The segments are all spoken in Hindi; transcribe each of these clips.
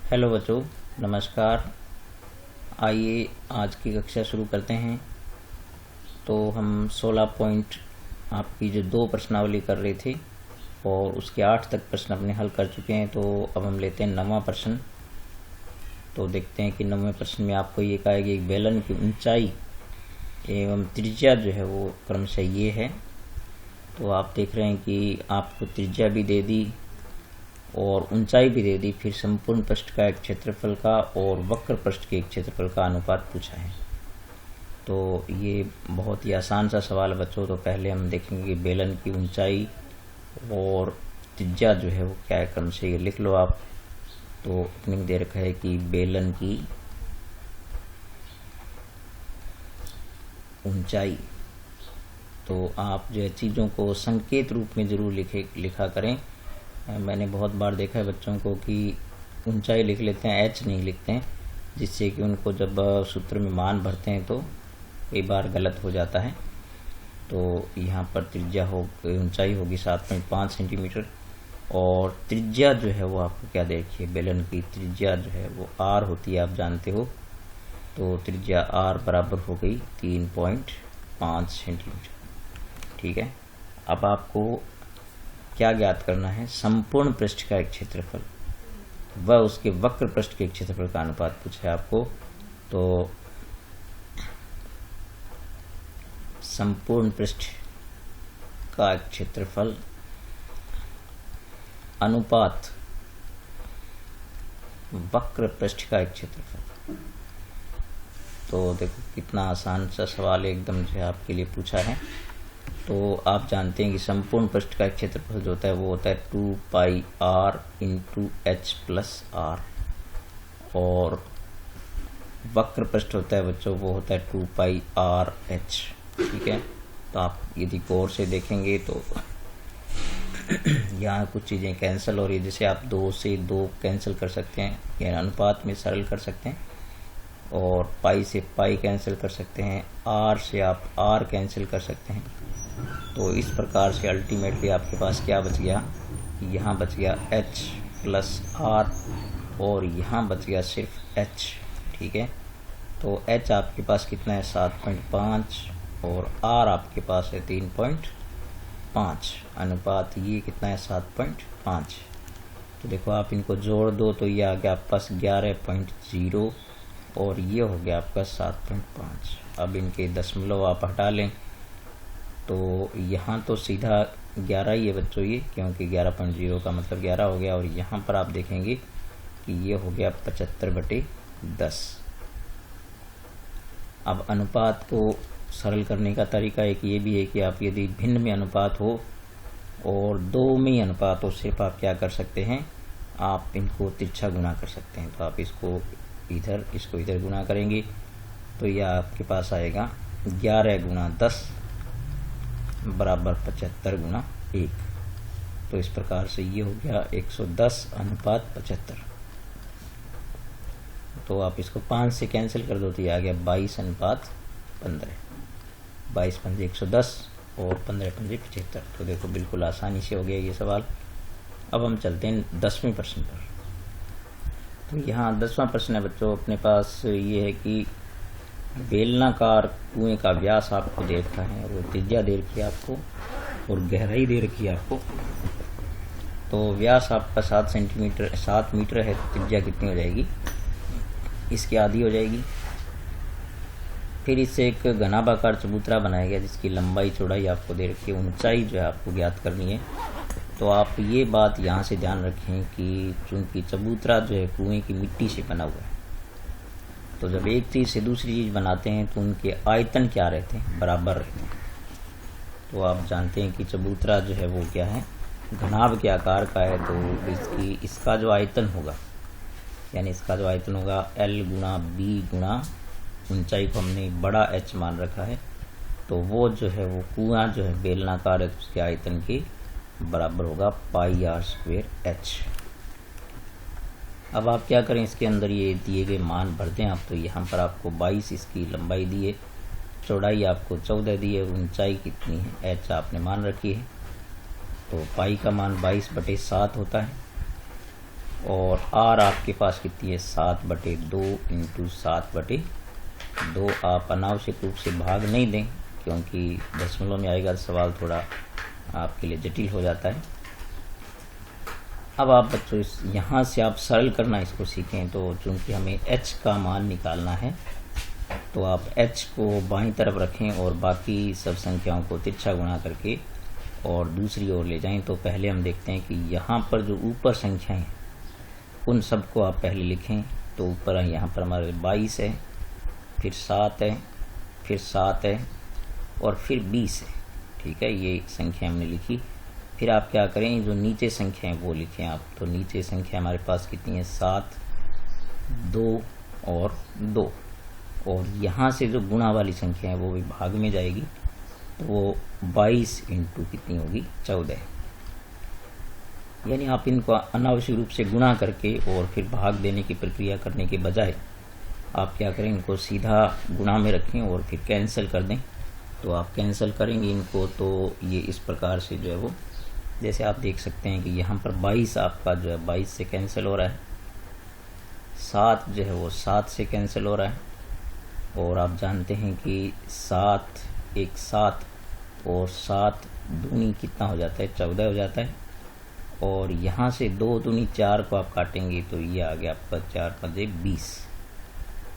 हेलो बच्चों, नमस्कार। आइए आज की कक्षा शुरू करते हैं। तो हम 16 पॉइंट आपकी जो 2 प्रश्नावली कर रहे थे और उसके 8 तक प्रश्न अपने हल कर चुके हैं। तो अब हम लेते हैं 9वां प्रश्न। तो देखते हैं कि 9वें प्रश्न में आपको ये कहा है कि एक बेलन की ऊंचाई एवं त्रिज्या जो है वो क्रमशः ये है। तो आप देख रहे हैं कि आपको त्रिज्या भी दे दी और ऊंचाई भी दे दी, फिर संपूर्ण पृष्ठ का एक क्षेत्रफल का और वक्र पृष्ठ के एक क्षेत्रफल का अनुपात पूछा है। तो ये बहुत ही आसान सा सवाल है बच्चों। तो पहले हम देखेंगे कि बेलन की ऊंचाई और त्रिज्या जो है वो क्या है क्रम से, ये लिख लो आप। तो ओपनिंग दे रखा है कि बेलन की ऊंचाई। तो आप जो है चीज़ों को संकेत रूप में जरूर लिखा करें। मैंने बहुत बार देखा है बच्चों को कि ऊंचाई लिख लेते हैं, एच नहीं लिखते हैं, जिससे कि उनको जब सूत्र में मान भरते हैं तो कई बार गलत हो जाता है। तो यहाँ पर त्रिज्या ऊंचाई होगी 7.5 सेंटीमीटर और त्रिज्या जो है वो आपको क्या देखिए, बेलन की त्रिज्या जो है वो आर होती है, आप जानते हो। तो त्रिज्या आर बराबर हो गई 3.5 सेंटीमीटर। ठीक है, अब आपको क्या ज्ञात करना है, संपूर्ण पृष्ठ का एक क्षेत्रफल व उसके वक्र पृष्ठ के एक क्षेत्रफल का अनुपात पूछा है आपको। तो संपूर्ण पृष्ठ का एक क्षेत्रफल अनुपात वक्र पृष्ठ का एक क्षेत्रफल। तो देखो कितना आसान सा सवाल एकदम से आपके लिए पूछा है। तो आप जानते हैं कि संपूर्ण पृष्ठ का क्षेत्रफल जो होता है वो होता है 2πr into H plus are, और वक्र पृष्ठ होता है बच्चों वो होता है 2πrh। ठीक है, तो आप यदि गौर से देखेंगे तो यहाँ कुछ चीज़ें कैंसिल हो रही है। जैसे आप 2 से 2 कैंसिल कर सकते हैं, यानी अनुपात में सरल कर सकते हैं, और पाई से पाई कैंसिल कर सकते हैं, आर से आप आर कैंसिल कर सकते हैं। तो इस प्रकार से अल्टीमेटली आपके पास क्या बच गया, यहाँ बच गया h प्लस आर और यहाँ बच गया सिर्फ h। ठीक है, तो h आपके पास कितना है 7.5 और r आपके पास है 3.5। अनुपात ये कितना है 7.5। तो देखो आप इनको जोड़ दो तो ये आ गया आपके पास 11.0 और ये हो गया आपका 7.5। अब इनके दशमलव आप हटा लें तो यहाँ तो सीधा 11 ही है बच्चों ये, क्योंकि 11.0 का मतलब 11 हो गया। और यहाँ पर आप देखेंगे कि ये हो गया 75/10। अब अनुपात को सरल करने का तरीका एक ये भी है कि आप यदि भिन्न में अनुपात हो और 2 में अनुपात हो, सिर्फ आप क्या कर सकते हैं, आप इनको तिरछा गुना कर सकते हैं। तो आप इसको इधर गुना करेंगे तो यह आपके पास आएगा 11 गुना 10 बराबर 75 गुना 1। तो इस प्रकार से ये हो गया 110/75। तो आप इसको 5 से कैंसिल कर दो तो ये आ गया 22/15। 22 पंजे 110 और 15 पंजे 75। तो देखो बिल्कुल आसानी से हो गया ये सवाल। अब हम चलते हैं 10वें प्रश्न पर। तो यहाँ 10वां प्रश्न है बच्चों, अपने पास ये है कि बेलनाकार कुएं का व्यास आपको दे रखा है और त्रिज्या दे रखी है आपको और गहराई दे रखी है आपको। तो व्यास आपका 7 मीटर है, तो त्रिज्या कितनी हो जाएगी, इसकी आधी हो जाएगी। फिर इससे एक घनाभाकार चबूतरा बनाया गया जिसकी लंबाई चौड़ाई आपको दे रखी है, ऊंचाई जो है आपको ज्ञात करनी है। तो आप ये बात यहाँ से ध्यान रखें कि चूंकि चबूतरा जो है कुएं की मिट्टी से बना हुआ है, तो जब एक चीज़ से दूसरी चीज़ बनाते हैं तो उनके आयतन क्या रहते हैं, बराबर रहते हैं। तो आप जानते हैं कि चबूतरा जो है वो क्या है, घनाभ के आकार का है। तो इसका जो आयतन होगा, यानी इसका जो आयतन होगा L गुना B गुना ऊंचाई को हमने बड़ा H मान रखा है, तो वो जो है वो कुआं जो है बेलनाकार है, तो उसके आयतन के बराबर होगा πr²h। अब आप क्या करें, इसके अंदर ये दिए गए मान भर दें आप। तो यहाँ पर आपको 22 इसकी लंबाई दी है, चौड़ाई आपको 14 दी है, ऊंचाई कितनी है h आपने मान रखी है। तो पाई का मान 22/7 होता है और आर आपके पास कितनी है 7/2 इंटू 7/2। आप अनावश्यक रूप से भाग नहीं दें, क्योंकि दशमलव में आएगा सवाल थोड़ा आपके लिए जटिल हो जाता है। अब आप बच्चों यहाँ से आप सरल करना इसको सीखें। तो चूंकि हमें h का मान निकालना है, तो आप h को बाईं तरफ रखें और बाकी सब संख्याओं को तिरछा गुणा करके और दूसरी ओर ले जाएं। तो पहले हम देखते हैं कि यहाँ पर जो ऊपर संख्याएं हैं उन सबको आप पहले लिखें। तो ऊपर यहाँ पर हमारे 22 है, फिर 7 है, फिर 7 है और फिर 20 है। ठीक है, ये संख्या हमने लिखी। फिर आप क्या करें, जो नीचे संख्या है वो लिखें आप। तो नीचे संख्या हमारे पास कितनी है 7, 2 और 2। और यहाँ से जो गुणा वाली संख्या है वो भी भाग में जाएगी, तो वो 22 इंटू कितनी होगी 14। यानी आप इनको अनावश्यक रूप से गुणा करके और फिर भाग देने की प्रक्रिया करने के बजाय आप क्या करें, इनको सीधा गुणा में रखें और फिर कैंसिल कर दें। तो आप कैंसिल करेंगे इनको, तो ये इस प्रकार से जो है वो, जैसे आप देख सकते हैं कि यहाँ पर 22 आपका जो है 22 से कैंसिल हो रहा है, 7 जो है वो 7 से कैंसिल हो रहा है। और आप जानते हैं कि 7 एक 7 और 7 दूनी कितना हो जाता है 14 हो जाता है। और यहाँ से 2 दूनी 4 को आप काटेंगे तो ये आ गया आपका 4×5 = 20।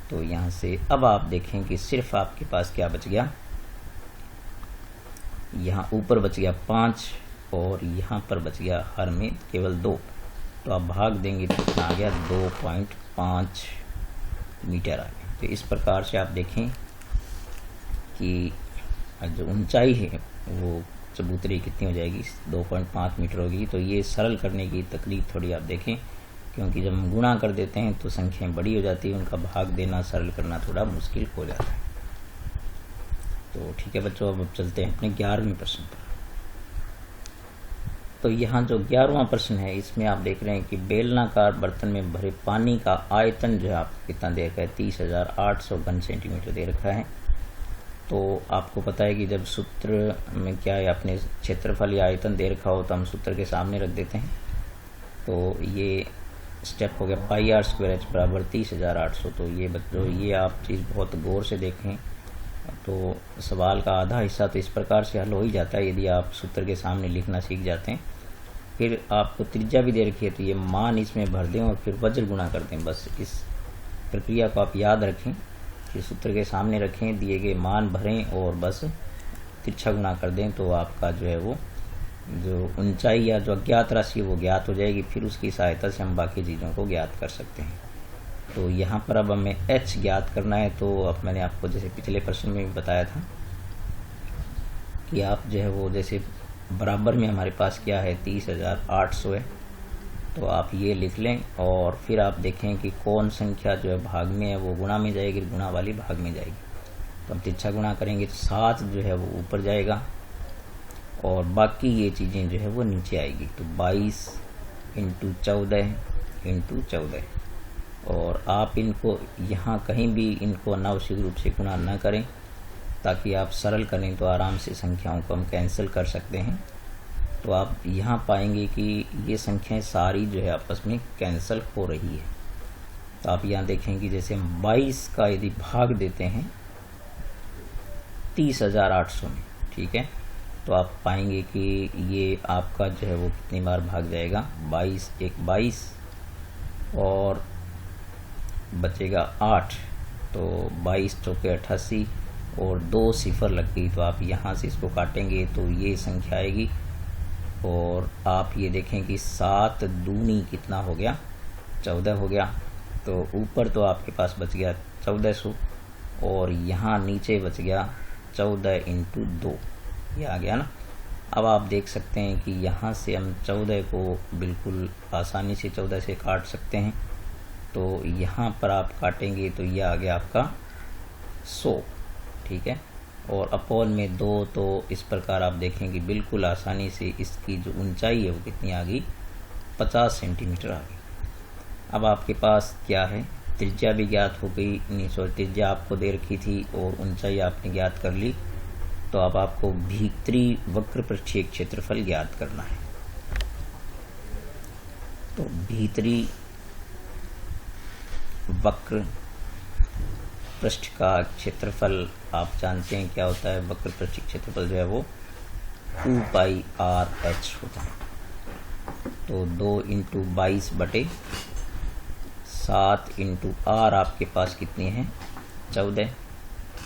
तो यहाँ से अब आप देखें कि सिर्फ आपके पास क्या बच गया, यहाँ ऊपर बच गया 5 और यहाँ पर बच गया हर में केवल 2। तो आप भाग देंगे तो कितना आ गया 2.5 मीटर आ गया। तो इस प्रकार से आप देखें कि जो ऊंचाई है वो चबूतरे कितनी हो जाएगी 2.5 मीटर होगी। तो ये सरल करने की तकलीफ थोड़ी आप देखें, क्योंकि जब हम गुणा कर देते हैं तो संख्याएं बड़ी हो जाती है, उनका भाग देना सरल करना थोड़ा मुश्किल हो जाता है। तो ठीक है बच्चों, अब चलते हैं अपने 11वें प्रश्न पर। तो यहाँ जो 11वां प्रश्न है इसमें आप देख रहे हैं कि बेलनाकार बर्तन में भरे पानी का आयतन जो है आपको कितना दे रखा है 30,800 घन सेंटीमीटर दे रखा है। तो आपको पता है कि जब सूत्र में क्या है, अपने क्षेत्रफल या आयतन दे रखा हो तो हम सूत्र के सामने रख देते हैं। तो ये स्टेप हो गया πr² h बराबर 30,800। तो ये बच्चों ये आप चीज़ बहुत गौर से देखें, तो सवाल का आधा हिस्सा तो इस प्रकार से हल हो ही जाता है यदि आप सूत्र के सामने लिखना सीख जाते हैं। फिर आपको त्रिज्या भी दे रखी है, तो ये मान इसमें भर दें और फिर वज्र गुणा कर दें। बस इस प्रक्रिया को आप याद रखें कि सूत्र के सामने रखें, दिए गए मान भरें और बस तिरछा गुणा कर दें। तो आपका जो है वो जो ऊंचाई या जो अज्ञात राशि वो ज्ञात हो जाएगी। फिर उसकी सहायता से हम बाकी चीज़ों को ज्ञात कर सकते हैं। तो यहाँ पर अब हमें h ज्ञात करना है। तो अब मैंने आपको जैसे पिछले प्रश्न में भी बताया था कि आप जो है वो जैसे बराबर में हमारे पास क्या है 30,800 है, तो आप ये लिख लें और फिर आप देखें कि कौन संख्या जो है भाग में है वो गुणा में जाएगी, गुणा वाली भाग में जाएगी। तो हम तिरछा गुणा करेंगे तो 7 जो है वो ऊपर जाएगा और बाकी ये चीज़ें जो है वो नीचे आएगी। तो 22 इंटू 14 इंटू 14। और आप इनको यहाँ कहीं भी इनको अनावश्यक रूप से गुणा न करें, ताकि आप सरल करें तो आराम से संख्याओं को हम कैंसिल कर सकते हैं। तो आप यहाँ पाएंगे कि ये संख्याएं सारी जो है आपस में कैंसिल हो रही है। तो आप यहाँ देखें कि जैसे हम 22 का यदि भाग देते हैं 30,800 में, ठीक है, तो आप पाएंगे कि ये आपका जो है वो कितनी बार भाग जाएगा 22 एक 22 और बचेगा 8। तो 22 चौके 88 और 2 सिफर लग गई। तो आप यहाँ से इसको काटेंगे तो ये संख्या आएगी। और आप ये देखें कि 7 दूनी कितना हो गया 14 हो गया। तो ऊपर तो आपके पास बच गया 1400 और यहाँ नीचे बच गया 14 इंटू 2, ये आ गया ना। अब आप देख सकते हैं कि यहाँ से हम 14 को बिल्कुल आसानी से 14 से काट सकते हैं। तो यहाँ पर आप काटेंगे तो ये आ गया आपका 100, ठीक है, और अपॉन में 2। तो इस प्रकार आप देखेंगे बिल्कुल आसानी से इसकी जो ऊंचाई है वो कितनी आ गई 50 सेंटीमीटर आ गई। अब आपके पास क्या है, त्रिज्या भी ज्ञात हो गई, त्रिज्या आपको दे रखी थी और ऊंचाई आपने ज्ञात कर ली। तो अब आपको भीतरी वक्र प्रक्षेप क्षेत्रफल ज्ञात करना है। तो भीतरी वक्र पृष्ठ का क्षेत्रफल आप जानते हैं क्या होता है। वक्र पृष्ठ क्षेत्रफल जो है वो 2πr/h होता है। तो 2 × 22/7 × r आपके पास कितनी है 14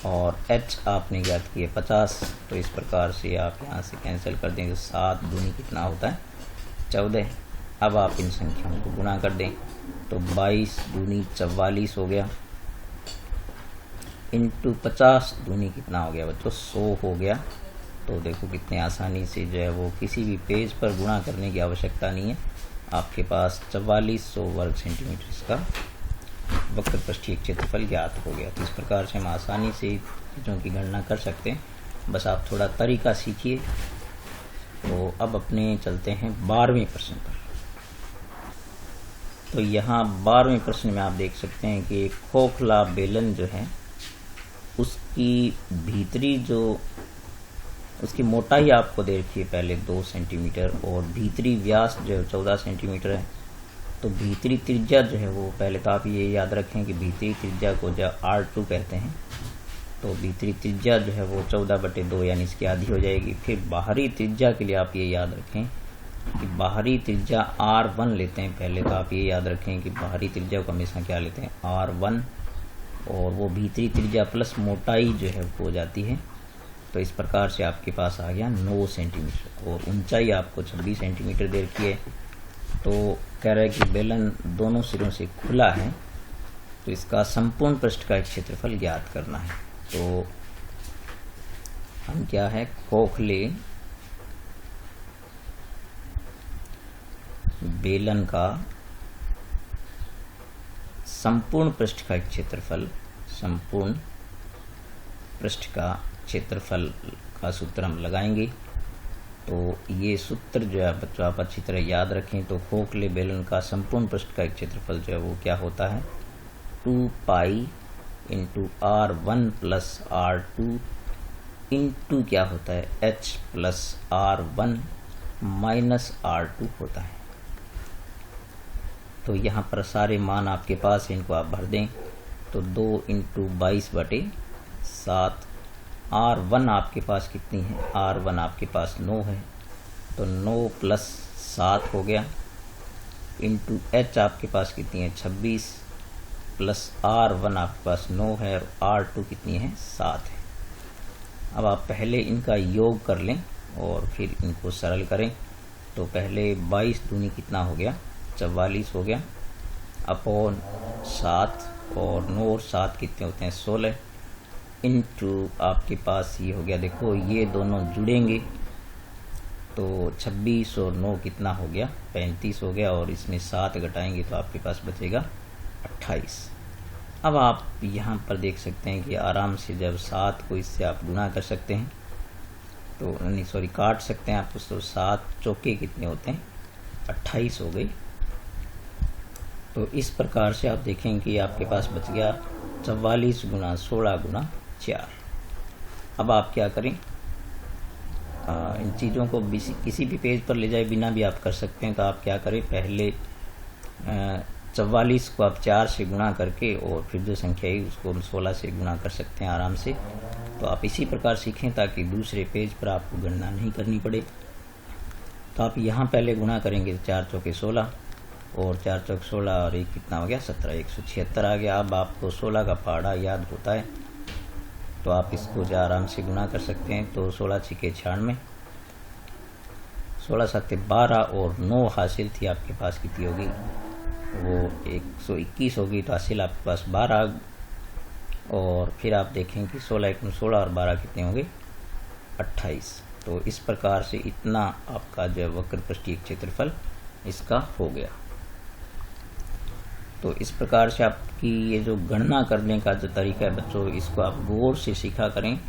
और h आपने ज्ञात की है 50। तो इस प्रकार से आप यहाँ से कैंसिल कर देंगे। 7 दूनी कितना होता है 14। अब आप इन संख्याओं को गुणा कर दें तो 22 दूनी 44 हो गया इंटू 50 दूनी कितना हो गया बच्चों 100 हो गया। तो देखो कितने आसानी से जो है वो किसी भी पेज पर गुणा करने की आवश्यकता नहीं है। आपके पास 4400 वर्ग सेंटीमीटर इसका वक्र पृष्ठीय क्षेत्रफल ज्ञात हो गया। तो इस प्रकार से हम आसानी से चीज़ों की गणना कर सकते हैं, बस आप थोड़ा तरीका सीखिए। तो अब अपने चलते हैं 12वें प्रश्न पर। तो यहाँ 12वें प्रश्न में आप देख सकते हैं कि एक खोखला बेलन जो है उसकी भीतरी जो उसकी मोटाई आपको दे रखी है पहले 2 सेंटीमीटर और भीतरी व्यास जो है 14 सेंटीमीटर है। तो भीतरी त्रिज्या जो है वो पहले तो आप ये याद रखें कि भीतरी त्रिज्या को जब R2 कहते हैं। तो भीतरी त्रिज्या जो है वो 14/2 यानी इसकी आधी हो जाएगी। फिर बाहरी त्रिज्या के लिए आप ये याद रखें कि बाहरी त्रिज्या R1 लेते हैं। पहले तो आप ये याद रखें कि बाहरी त्रिज्या को हमेशा क्या लेते हैं R1 और वो भीतरी त्रिज्या प्लस मोटाई जो है वो हो जाती है। तो इस प्रकार से आपके पास आ गया 9 सेंटीमीटर और ऊंचाई आपको 26 सेंटीमीटर दे रखी है। तो कह रहा है कि बेलन दोनों सिरों से खुला है तो इसका संपूर्ण पृष्ठ का क्षेत्रफल ज्ञात करना है। तो हम क्या है खोखले बेलन का संपूर्ण पृष्ठ का क्षेत्रफल का सूत्र हम लगाएंगे। तो ये सूत्र जो है बच्चों आप अच्छी तरह याद रखें। तो खोखले बेलन का संपूर्ण पृष्ठ का क्षेत्रफल जो है वो क्या होता है 2π × R1 + R2 इंटू क्या होता है h + R1 - R2 होता है। तो यहाँ पर सारे मान आपके पास हैं, इनको आप भर दें। तो 2 × 22/7 R1 आपके पास कितनी है R1 आपके पास 9 है। तो 9 + 7 हो गया इंटू h आपके पास कितनी है 26 प्लस R1 आपके पास 9 है और R2 कितनी है 7 है। अब आप पहले इनका योग कर लें और फिर इनको सरल करें। तो पहले 22 दूनी कितना हो गया 44 हो गया अपॉन 7 और 9 और 7 कितने होते हैं 16 इंटू आपके पास ये हो गया। देखो ये दोनों जुड़ेंगे तो 26 और 9 कितना हो गया 35 हो गया और इसमें 7 घटाएंगे तो आपके पास बचेगा 28। अब आप यहाँ पर देख सकते हैं कि आराम से जब 7 को इससे आप गुना कर सकते हैं तो नहीं सॉरी काट सकते हैं आप। तो 7 चौके कितने होते हैं 28 हो गई। तो इस प्रकार से आप देखें कि आपके पास बच गया 44 × 16 × 4। अब आप क्या करें इन चीज़ों को किसी भी पेज पर ले जाए बिना भी आप कर सकते हैं। तो आप क्या करें पहले 44 को आप 4 से गुणा करके और फिर जो संख्या है उसको 16 से गुणा कर सकते हैं आराम से। तो आप इसी प्रकार सीखें ताकि दूसरे पेज पर आपको गणना नहीं करनी पड़े। तो आप यहाँ पहले गुणा करेंगे 4 चौके 16 और 4 चौक 16 और 1 कितना हो गया 17 176 आ गया। अब आपको 16 का पहाड़ा याद होता है तो आप इसको जो आराम से गुणा कर सकते हैं। तो 16 × 6 = 96 16 × 7 = 12 और 9 हासिल थी आपके पास कितनी होगी वो 121 होगी। तो हासिल आपके पास 12 और फिर आप देखें कि 16 × 16 और 12 कितने होंगे 28। तो इस प्रकार से इतना आपका जो वक्र पृष्ठीय क्षेत्रफल इसका हो गया। तो इस प्रकार से आपकी ये जो गणना करने का जो तरीका है बच्चों इसको आप गौर से सीखा करें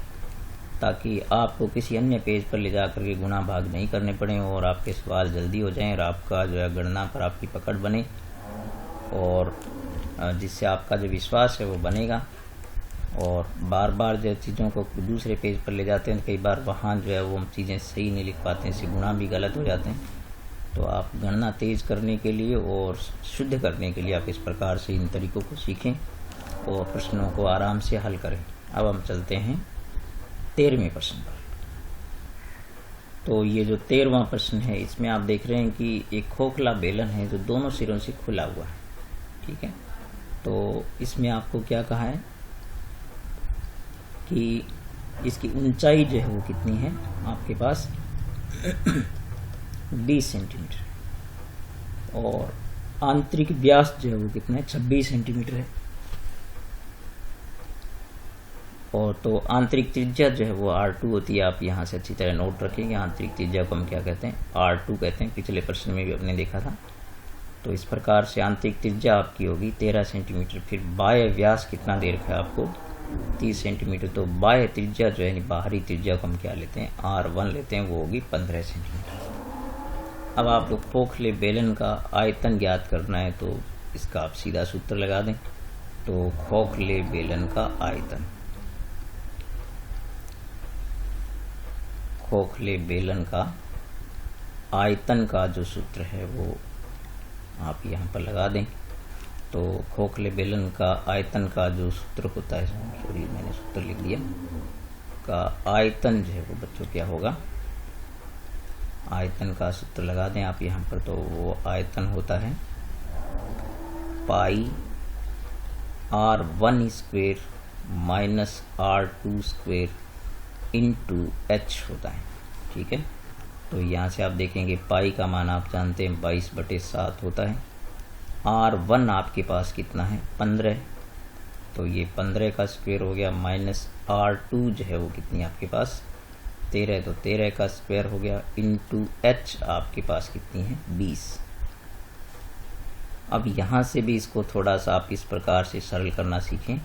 ताकि आपको किसी अन्य पेज पर ले जा करके गुणा भाग नहीं करने पड़े और आपके सवाल जल्दी हो जाएं और आपका जो है गणना पर आपकी पकड़ बने और जिससे आपका जो विश्वास है वो बनेगा। और बार बार जो चीज़ों को दूसरे पेज पर ले जाते हैं कई बार वहाँ जो है वो हम चीज़ें सही नहीं लिख पाते हैं, इससे गुणा भी गलत हो जाते हैं। तो आप गणना तेज करने के लिए और शुद्ध करने के लिए आप इस प्रकार से इन तरीकों को सीखें और प्रश्नों को आराम से हल करें। अब हम चलते हैं 13वें प्रश्न पर। तो ये जो 13वां प्रश्न है, इसमें आप देख रहे हैं कि एक खोखला बेलन है जो दोनों सिरों से खुला हुआ है। ठीक है, तो इसमें आपको क्या कहा है कि इसकी ऊंचाई जो है वो कितनी है आपके पास 20 सेंटीमीटर और आंतरिक व्यास जो है वो कितना है 26 सेंटीमीटर है। और तो आंतरिक त्रिज्या जो है वो R2 होती है। आप यहाँ से अच्छी तरह नोट रखेंगे। आंतरिक त्रिज्या को हम क्या कहते हैं, R2 कहते हैं। पिछले प्रश्न में भी आपने देखा था। तो इस प्रकार से आंतरिक त्रिज्या आपकी होगी 13 सेंटीमीटर। फिर बाह्य व्यास कितना दे रखा है आपको 30 सेंटीमीटर। तो बाह्य त्रिज्या जो है बाहरी त्रिज्या को हम क्या लेते हैं R1 लेते हैं, वो होगी 15 सेंटीमीटर। अब आप लोग खोखले बेलन का आयतन ज्ञात करना है तो इसका आप सीधा सूत्र लगा दें। तो खोखले बेलन का आयतन, खोखले बेलन का आयतन का जो सूत्र है वो आप यहाँ पर लगा दें। तो खोखले बेलन का आयतन का जो सूत्र होता है, सॉरी मैंने सूत्र लिख दिया, का आयतन जो है वो बच्चों क्या होगा, आयतन का सूत्र लगा दें आप यहाँ पर। तो वो आयतन होता है पाई R1 square minus R2 square into H होता है। ठीक है, तो यहाँ से आप देखेंगे पाई का मान आप जानते हैं 22/7 होता है। R1 आपके पास कितना है 15, तो ये 15 का स्क्वायर हो गया, माइनस R2 जो है वो कितनी आपके पास 13, तो 13 का स्क्वायर हो गया, इंटू H आपके पास कितनी है 20। अब यहाँ से भी इसको थोड़ा सा आप इस प्रकार से सरल करना सीखें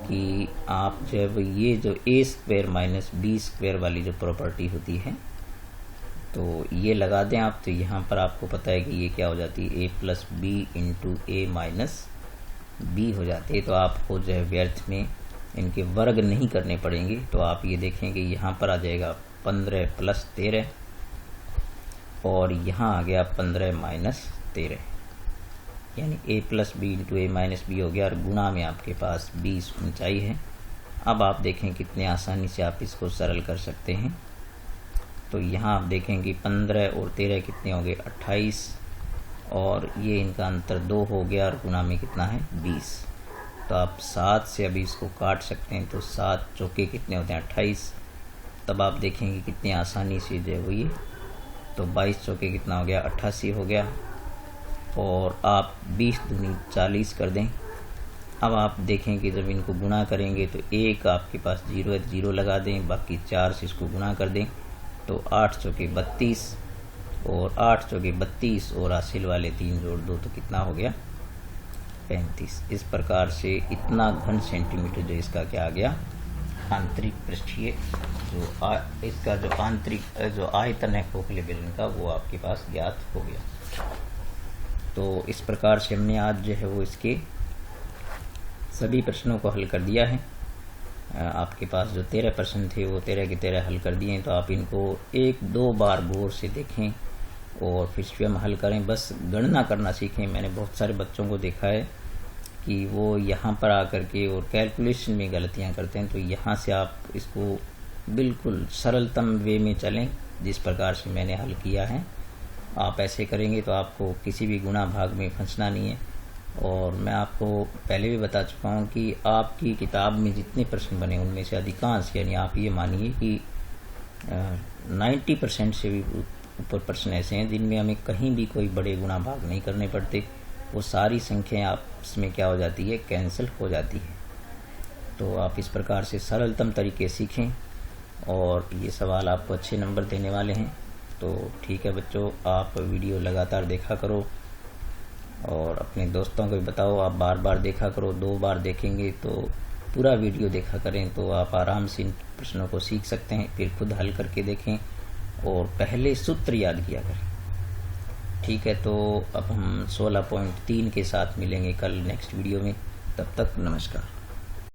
कि आप जब ये जो a square minus B square वाली जो प्रॉपर्टी होती है तो ये लगा दें आप। तो यहाँ पर आपको पता है कि ये क्या हो जाती है a plus B into A minus B हो जाती है। तो आपको जो है व्यर्थ में इनके वर्ग नहीं करने पड़ेंगे। तो आप ये देखेंगे यहाँ पर आ जाएगा 15 प्लस 13 और यहाँ आ गया 15 माइनस 13, यानी a plus B into A minus B हो गया और गुणा में आपके पास 20 ऊंचाई है। अब आप देखें कितने आसानी से आप इसको सरल कर सकते हैं। तो यहाँ आप देखेंगे 15 और 13 कितने हो गए 28 और ये इनका अंतर 2 हो गया और गुणा में कितना है 20। तो आप 7 से अभी इसको काट सकते हैं। तो 7 चौके कितने होते हैं 28। तब आप देखेंगे कितनी आसानी से जो है वो ये, तो 22 चौके कितना हो गया 88 हो गया और आप 20 दूनी 40 कर दें। अब आप देखें कि जब इनको गुणा करेंगे तो एक आपके पास 0 है, 0 लगा दें, बाकी 4 से इसको गुणा कर दें तो 8 चौके 32 और 8 चौके 32 और हासिल वाले 3 जोड़ दो तो कितना हो गया 35। इस प्रकार से इतना घन सेंटीमीटर जो इसका क्या आ गया आंतरिक पृष्ठीय जो इसका जो आंतरिक जो आयतन है खोखले बेलन का वो आपके पास ज्ञात हो गया। तो इस प्रकार से हमने आज जो है वो इसके सभी प्रश्नों को हल कर दिया है। आपके पास जो 13 प्रश्न थे वो 13 के 13 हल कर दिए हैं। तो आप इनको 1-2 बार गौर से देखें और फिर स्वयं हल करें, बस गणना करना सीखें। मैंने बहुत सारे बच्चों को देखा है कि वो यहाँ पर आकर के और कैलकुलेशन में गलतियाँ करते हैं। तो यहाँ से आप इसको बिल्कुल सरलतम वे में चलें जिस प्रकार से मैंने हल किया है। आप ऐसे करेंगे तो आपको किसी भी गुणा भाग में फंसना नहीं है। और मैं आपको पहले भी बता चुका हूँ कि आपकी किताब में जितने प्रश्न बने उनमें से अधिकांश, यानी आप ये मानिए कि 90% से भी ऊपर प्रश्न ऐसे हैं जिनमें हमें कहीं भी कोई बड़े गुणा भाग नहीं करने पड़ते। वो सारी संख्याएं आपस में क्या हो जाती है कैंसिल हो जाती है। तो आप इस प्रकार से सरलतम तरीके सीखें और ये सवाल आपको अच्छे नंबर देने वाले हैं। तो ठीक है बच्चों, आप वीडियो लगातार देखा करो और अपने दोस्तों को भी बताओ। आप बार बार देखा करो, 2 बार देखेंगे तो पूरा वीडियो देखा करें तो आप आराम से इन प्रश्नों को सीख सकते हैं। फिर खुद हल करके देखें और पहले सूत्र याद किया करें। ठीक है, तो अब हम 16.3 के साथ मिलेंगे कल नेक्स्ट वीडियो में। तब तक नमस्कार।